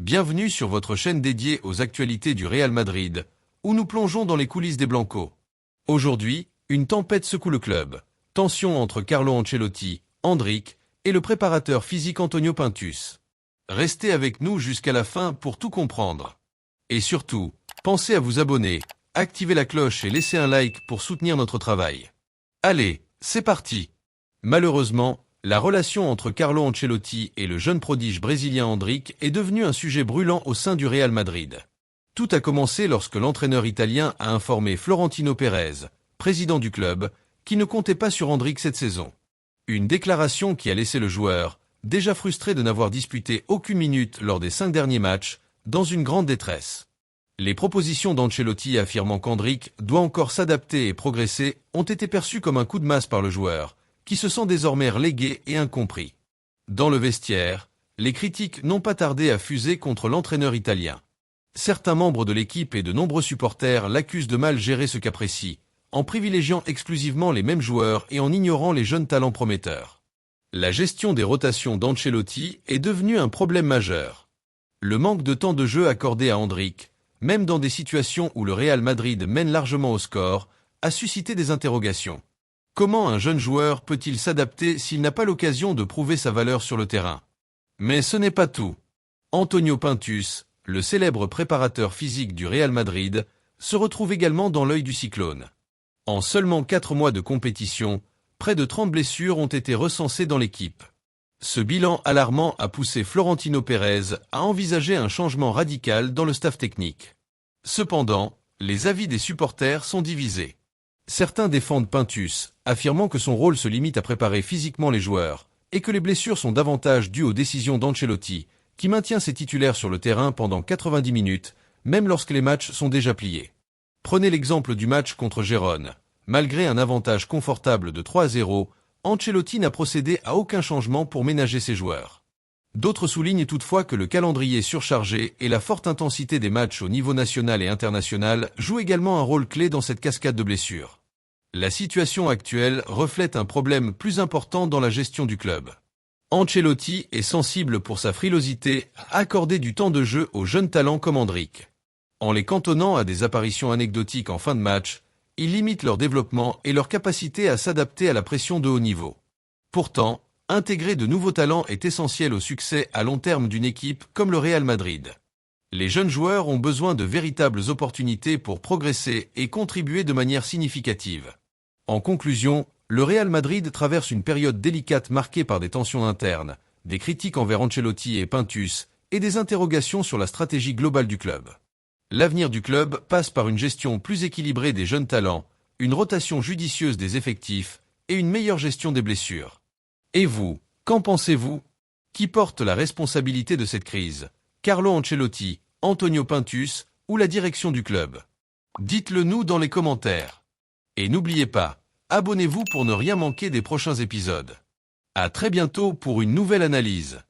Bienvenue sur votre chaîne dédiée aux actualités du Real Madrid, où nous plongeons dans les coulisses des Blancos. Aujourd'hui, une tempête secoue le club. Tension entre Carlo Ancelotti, Endrick et le préparateur physique Antonio Pintus. Restez avec nous jusqu'à la fin pour tout comprendre. Et surtout, pensez à vous abonner, activer la cloche et laisser un like pour soutenir notre travail. Allez, c'est parti! Malheureusement, la relation entre Carlo Ancelotti et le jeune prodige brésilien Endrick est devenue un sujet brûlant au sein du Real Madrid. Tout a commencé lorsque l'entraîneur italien a informé Florentino Pérez, président du club, qui ne comptait pas sur Endrick cette saison. Une déclaration qui a laissé le joueur, déjà frustré de n'avoir disputé aucune minute lors des 5 derniers matchs, dans une grande détresse. Les propositions d'Ancelotti affirmant qu'Endrick doit encore s'adapter et progresser ont été perçues comme un coup de masse par le joueur, qui se sent désormais relégué et incompris. Dans le vestiaire, les critiques n'ont pas tardé à fuser contre l'entraîneur italien. Certains membres de l'équipe et de nombreux supporters l'accusent de mal gérer ce cas précis, en privilégiant exclusivement les mêmes joueurs et en ignorant les jeunes talents prometteurs. La gestion des rotations d'Ancelotti est devenue un problème majeur. Le manque de temps de jeu accordé à Endrick, même dans des situations où le Real Madrid mène largement au score, a suscité des interrogations. Comment un jeune joueur peut-il s'adapter s'il n'a pas l'occasion de prouver sa valeur sur le terrain? Mais ce n'est pas tout. Antonio Pintus, le célèbre préparateur physique du Real Madrid, se retrouve également dans l'œil du cyclone. En seulement 4 mois de compétition, près de 30 blessures ont été recensées dans l'équipe. Ce bilan alarmant a poussé Florentino Pérez à envisager un changement radical dans le staff technique. Cependant, les avis des supporters sont divisés. Certains défendent Pintus, affirmant que son rôle se limite à préparer physiquement les joueurs, et que les blessures sont davantage dues aux décisions d'Ancelotti, qui maintient ses titulaires sur le terrain pendant 90 minutes, même lorsque les matchs sont déjà pliés. Prenez l'exemple du match contre Gérone. Malgré un avantage confortable de 3-0, Ancelotti n'a procédé à aucun changement pour ménager ses joueurs. D'autres soulignent toutefois que le calendrier surchargé et la forte intensité des matchs au niveau national et international jouent également un rôle clé dans cette cascade de blessures. La situation actuelle reflète un problème plus important dans la gestion du club. Ancelotti est sensible pour sa frilosité à accorder du temps de jeu aux jeunes talents comme Endrick. En les cantonnant à des apparitions anecdotiques en fin de match, il limite leur développement et leur capacité à s'adapter à la pression de haut niveau. Pourtant, intégrer de nouveaux talents est essentiel au succès à long terme d'une équipe comme le Real Madrid. Les jeunes joueurs ont besoin de véritables opportunités pour progresser et contribuer de manière significative. En conclusion, le Real Madrid traverse une période délicate marquée par des tensions internes, des critiques envers Ancelotti et Pintus, et des interrogations sur la stratégie globale du club. L'avenir du club passe par une gestion plus équilibrée des jeunes talents, une rotation judicieuse des effectifs et une meilleure gestion des blessures. Et vous, qu'en pensez-vous? Qui porte la responsabilité de cette crise? Carlo Ancelotti, Antonio Pintus ou la direction du club? Dites-le nous dans les commentaires. Et n'oubliez pas, abonnez-vous pour ne rien manquer des prochains épisodes. À très bientôt pour une nouvelle analyse.